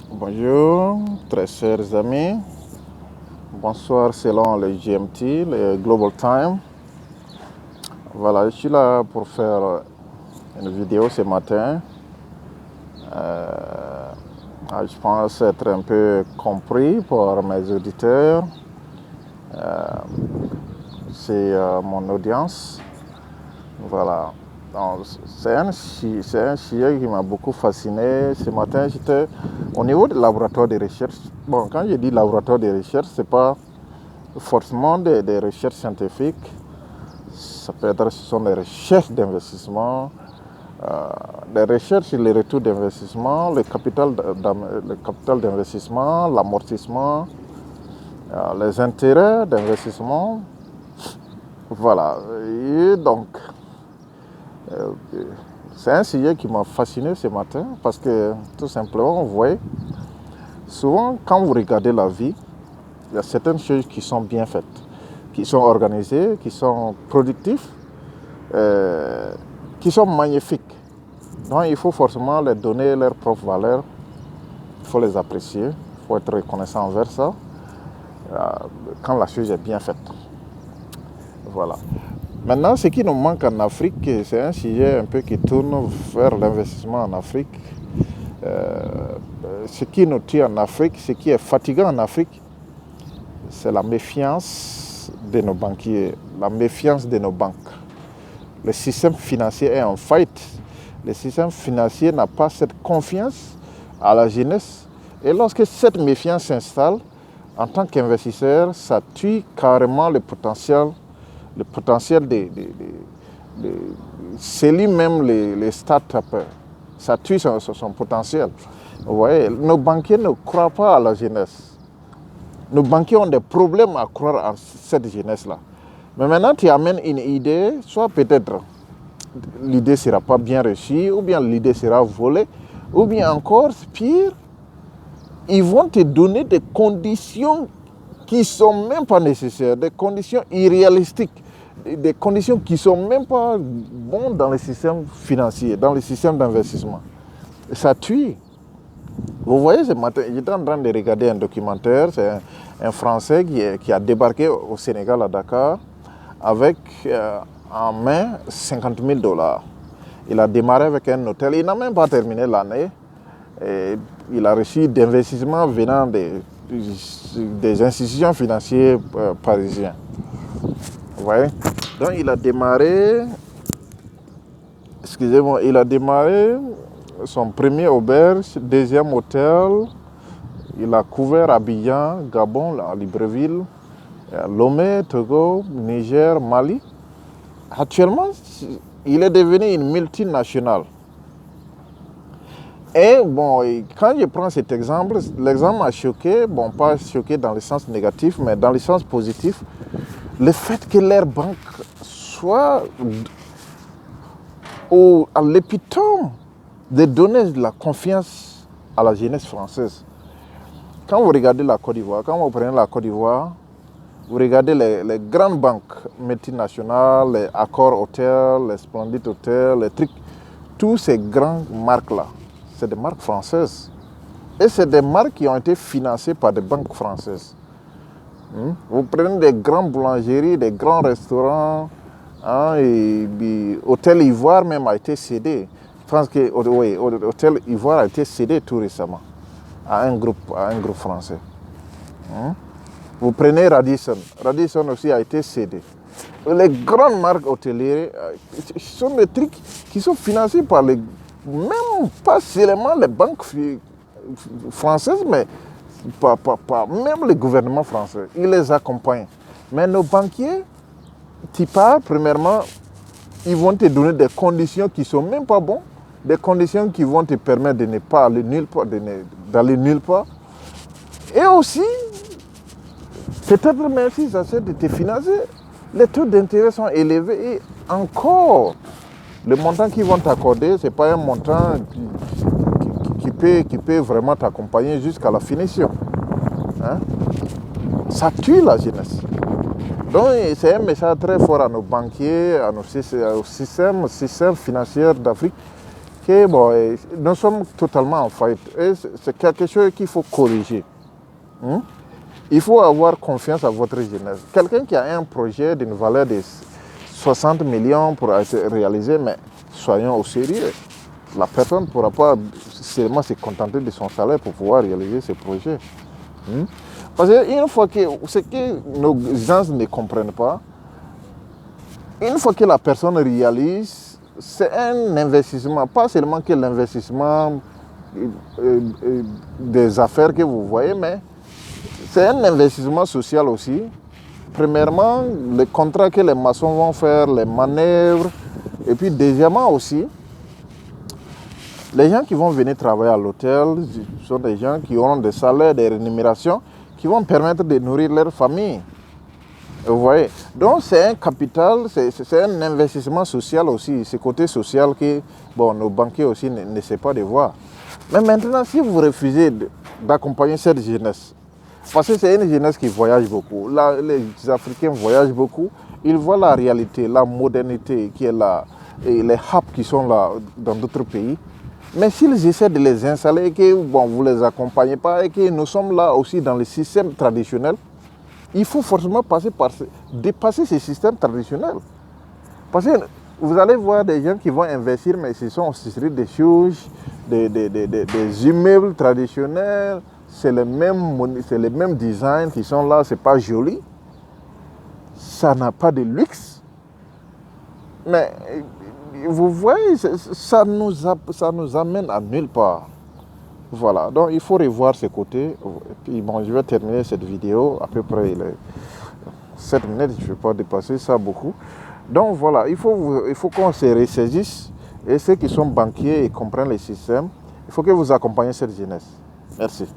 Bonjour, très chers amis. Bonsoir selon le GMT, le Global Time. Voilà, je suis là pour faire une vidéo ce matin. Je pense être un peu compris par mes auditeurs. C'est mon audience. Voilà. C'est un sujet qui m'a beaucoup fasciné. Ce matin, j'étais au niveau du laboratoire de recherche. Bon, quand je dis laboratoire de recherche, ce n'est pas forcément des recherches scientifiques. Ça peut être, ce sont des recherches d'investissement, les recherches et les retours d'investissement, le capital d'investissement, l'amortissement, les intérêts d'investissement. Voilà. Et donc, c'est un sujet qui m'a fasciné ce matin parce que tout simplement, vous voyez, souvent quand vous regardez la vie, il y a certaines choses qui sont bien faites, qui sont organisées, qui sont productives, qui sont magnifiques. Donc il faut forcément leur donner leur propre valeur, il faut les apprécier, il faut être reconnaissant envers ça, quand la chose est bien faite. Voilà. Maintenant, ce qui nous manque en Afrique, c'est un sujet un peu qui tourne vers l'investissement en Afrique. Ce qui nous tue en Afrique, ce qui est fatigant en Afrique, c'est la méfiance de nos banquiers, la méfiance de nos banques. Le système financier est en faillite. Le système financier n'a pas cette confiance à la jeunesse. Et lorsque cette méfiance s'installe, en tant qu'investisseur, ça tue carrément le potentiel c'est lui-même les start-upers. Ça tue son potentiel. Vous voyez, nos banquiers ne croient pas à la jeunesse. Nos banquiers ont des problèmes à croire en cette jeunesse-là. Mais maintenant, tu amènes une idée, soit peut-être l'idée ne sera pas bien reçue, ou bien l'idée sera volée, ou bien encore, pire, ils vont te donner des conditions qui ne sont même pas nécessaires, des conditions irréalistiques, des conditions qui ne sont même pas bonnes dans le système financier, dans le système d'investissement. Ça tue. Vous voyez, ce matin, j'étais en train de regarder un documentaire, c'est un Français qui a débarqué au Sénégal, à Dakar, avec en main 50 000 $. Il a démarré avec un hôtel, il n'a même pas terminé l'année. Il a reçu d'investissements venant des institutions financières parisiennes. Vous voyez? Donc il a démarré, son premier auberge, deuxième hôtel. Il a couvert Abidjan, Gabon, Libreville, Lomé, Togo, Niger, Mali. Actuellement, il est devenu une multinationale. Et bon, quand je prends cet exemple, l'exemple m'a choqué, bon, pas choqué dans le sens négatif, mais dans le sens positif, le fait que leur banque soit à l'épitome de donner de la confiance à la jeunesse française. Quand vous regardez la Côte d'Ivoire, quand vous prenez la Côte d'Ivoire, vous regardez les grandes banques multinationales, les Accor Hôtel, les Splendid Hôtel, les trucs, tous ces grandes marques-là, c'est des marques françaises. Et c'est des marques qui ont été financées par des banques françaises. Vous prenez des grandes boulangeries, des grands restaurants, et Hôtel Ivoire même a été cédé. Je pense que Hôtel Ivoire a été cédé tout récemment à un groupe français. Vous prenez Radisson. Radisson aussi a été cédé. Les grandes marques hôtelières, ce sont des trucs qui sont financés par même pas seulement les banques françaises, mais même le gouvernement français. Ils les accompagnent. Mais nos banquiers, tu pars, premièrement, ils vont te donner des conditions qui ne sont même pas bonnes, des conditions qui vont te permettre de ne pas aller nulle part, d'aller nulle part. Et aussi, peut-être même si ça essaie de te financer, les taux d'intérêt sont élevés et encore, le montant qu'ils vont t'accorder, ce n'est pas un montant qui peut vraiment t'accompagner jusqu'à la finition. Ça tue la jeunesse. Donc c'est un message très fort à nos banquiers, à nos systèmes financiers d'Afrique, que bon, nous sommes totalement en faillite. Et c'est quelque chose qu'il faut corriger. Il faut avoir confiance à votre jeunesse. Quelqu'un qui a un projet d'une valeur de 60 millions pour être réalisé, mais soyons au sérieux. La personne ne pourra pas seulement se contenter de son salaire pour pouvoir réaliser ses projets. Parce qu'une fois que ce que nos gens ne comprennent pas, une fois que la personne réalise, c'est un investissement, pas seulement que l'investissement des affaires que vous voyez, mais c'est un investissement social aussi. Premièrement, les contrats que les maçons vont faire, les manœuvres, et puis deuxièmement aussi, les gens qui vont venir travailler à l'hôtel sont des gens qui auront des salaires, des rémunérations qui vont permettre de nourrir leur famille. Vous voyez? Donc c'est un capital, c'est un investissement social aussi, ce côté social que bon, nos banquiers aussi ne savent pas de voir. Mais maintenant, si vous refusez d'accompagner cette jeunesse, parce que c'est une jeunesse qui voyage beaucoup, là, les Africains voyagent beaucoup, ils voient la réalité, la modernité qui est là, et les hubs qui sont là dans d'autres pays. Mais s'ils essaient de les installer et que bon, vous ne les accompagnez pas et que nous sommes là aussi dans le système traditionnel, il faut forcément dépasser ce système traditionnel. Parce que vous allez voir des gens qui vont investir, mais ce sont aussi des choses, des immeubles traditionnels, c'est les mêmes designs qui sont là, c'est pas joli. Ça n'a pas de luxe. Mais vous voyez, ça nous amène à nulle part. Voilà, donc il faut revoir ce côté. Et puis bon, je vais terminer cette vidéo, à peu près 7 minutes, je ne vais pas dépasser ça beaucoup. Donc voilà, il faut qu'on se ressaisisse. Et ceux qui sont banquiers et comprennent les systèmes, il faut que vous accompagniez cette jeunesse. Merci.